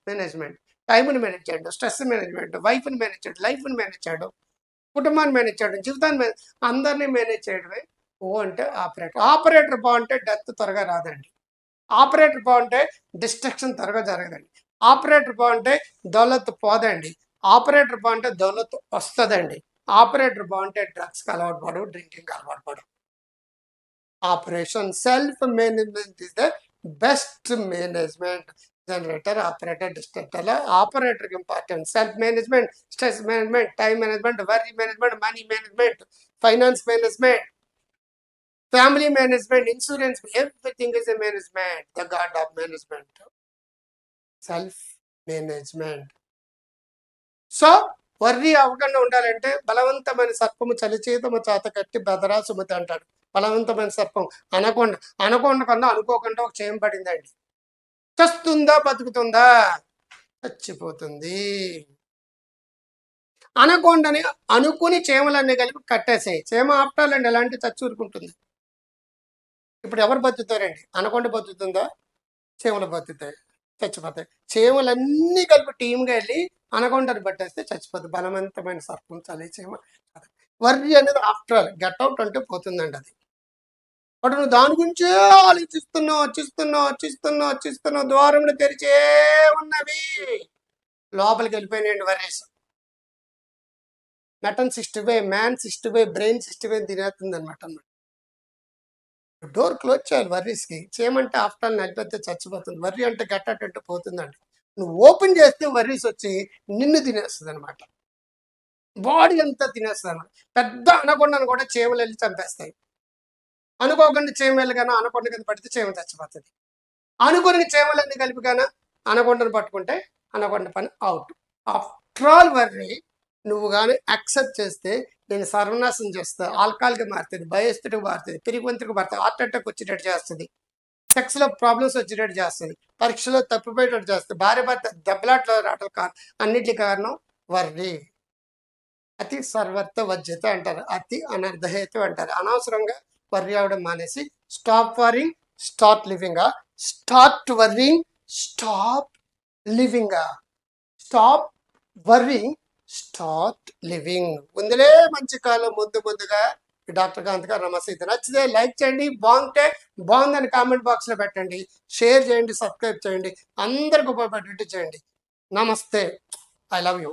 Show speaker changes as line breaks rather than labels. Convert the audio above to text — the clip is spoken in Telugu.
మేనేజ్మెంట్, టైంని మేనేజ్ చేయడం, స్ట్రెస్ మేనేజ్మెంట్, వైఫ్ని మేనేజ్ చేయడం, లైఫ్ని మేనేజ్ చేయడం, కుటుంబాన్ని మేనేజ్ చేయడం, జీవితాన్ని అందరినీ మేనేజ్ చేయడమే ఓ అంటే ఆపరేటర్. ఆపరేటర్ బాగుంటే డెత్ త్వరగా రాదండి. ఆపరేటర్ బాగుంటే డిస్ట్రక్షన్ త్వరగా జరగదండి. ఆపరేటర్ బాగుంటే దౌలత్ పోదండి. ఆపరేటర్ బాగుంటే దౌలత్ వస్తుందండి. ఆపరేటర్ బాగుంటే డ్రగ్స్కి అలవాటు పడు, డ్రింకింగ్ అలవాటు పడు. Operation self management is the best management. Generator, operator, destructor. ఆపరేటర్కి important self management, stress management, time management, worry management, money management, finance management, family management, insurance, everything is a management. The god of management, self management. So worry అవ్వకుండా ఉండాలంటే బలవంతమైన సర్పము చలిచేతము చేత కట్టి బెదరా సుమతి అంటాడు. బలవంతమైన సర్పం అనకొండ, అనకొండ కన్నా అనుకోకుండా ఒక చేయం పడిందండి. చస్తుందా బతుకుతుందా? చచ్చిపోతుంది. అనకొండని అనుకుని చేమలన్నీ కలిపి కట్టేసాయి. చేమ ఆప్టాలండి ఎలాంటి చచ్చూరుకుంటుంది. ఇప్పుడు ఎవరు బతుకుతారండి? అనకొండ బతుకుతుందా? చేమలు బతుకుతాయి, చచ్చిపోతాయి. చేమలన్నీ కలిపి టీమ్గా వెళ్ళి అనకొండని పట్టేస్తే చచ్చిపోతుంది. బలవంతమైన సర్పం చలి చేమ. వర్రి అనేది ఆఫ్టర్ ఆల్ గెట్అవుట్ అంటే పోతుందండి అది. బట్ నువ్వు దాని గురించే ఆలోచిస్తున్నావు. ద్వారములు తెరిచే ఉన్నవి, లోపలికి వెళ్ళిపోయినాయండి వర్రీస్. మెటన్ 65, మ్యాన్ 65, బ్రెయిన్ 65 తినేస్తుంది అనమాట. డోర్ క్లోజ్ చేయాలి వర్రీస్కి. చేయమంటే ఆఫ్టర్ ఆల్ నలిపితే చచ్చిపోతుంది. వర్రీ అంటే గట్టంటే పోతుందండి. నువ్వు ఓపెన్ చేస్తే వర్రీస్ వచ్చి నిన్ను తినేస్తుంది అనమాట. బాడీ అంతా తినేస్తుంది అనమాట. పెద్ద అనకొండను కూడా చేమలు వెళ్ళి చంపేస్తాయి. అనుకోకుండా చేమ వెళ్ళగానో అనకొండ కింద పడితే చేమ చచ్చిపోతుంది. అనుకుని చేమలన్నీ కలిపి కానీ అనకొండను పట్టుకుంటే అనకొండ పని అవుట్. ఆఫ్టర్ ఆల్ వర్రీ నువ్వు కానీ యాక్సెప్ట్ చేస్తే నేను సర్వనాశం చేస్తా. ఆల్కహాల్కి మారుతుంది, భయస్థితికి మారుతుంది, పిరిగొంతుకు మారుతుంది, హార్ట్ అటాక్ వచ్చేటట్టు చేస్తుంది, సెక్స్లో ప్రాబ్లమ్స్ వచ్చేటట్టు చేస్తుంది, పరీక్షలో తప్పిపోయేటట్టు చేస్తుంది, భార్య భర్త దెబ్బలాట్లో రావటం అన్నిటి కారణం వర్రీ. అతి సర్వర్త వజ్యత అంటారు, అతి అనర్ధహేతు అంటారు. అనవసరంగా వర్రీ అవడం మానేసి stop worrying, start living. Start worrying, stop living. Stop worrying, start living. ముందులే మంచి కాలం. ముందుగా డాక్టర్ కాంత్ గారు నమస్తే. ఇది నచ్చితే లైక్ చేయండి, బాగుంటే బాగుందని కామెంట్ బాక్స్లో పెట్టండి, షేర్ చేయండి, సబ్స్క్రైబ్ చేయండి, అందరికి ఉపయోగపడేట్టు చేయండి. నమస్తే. I love you.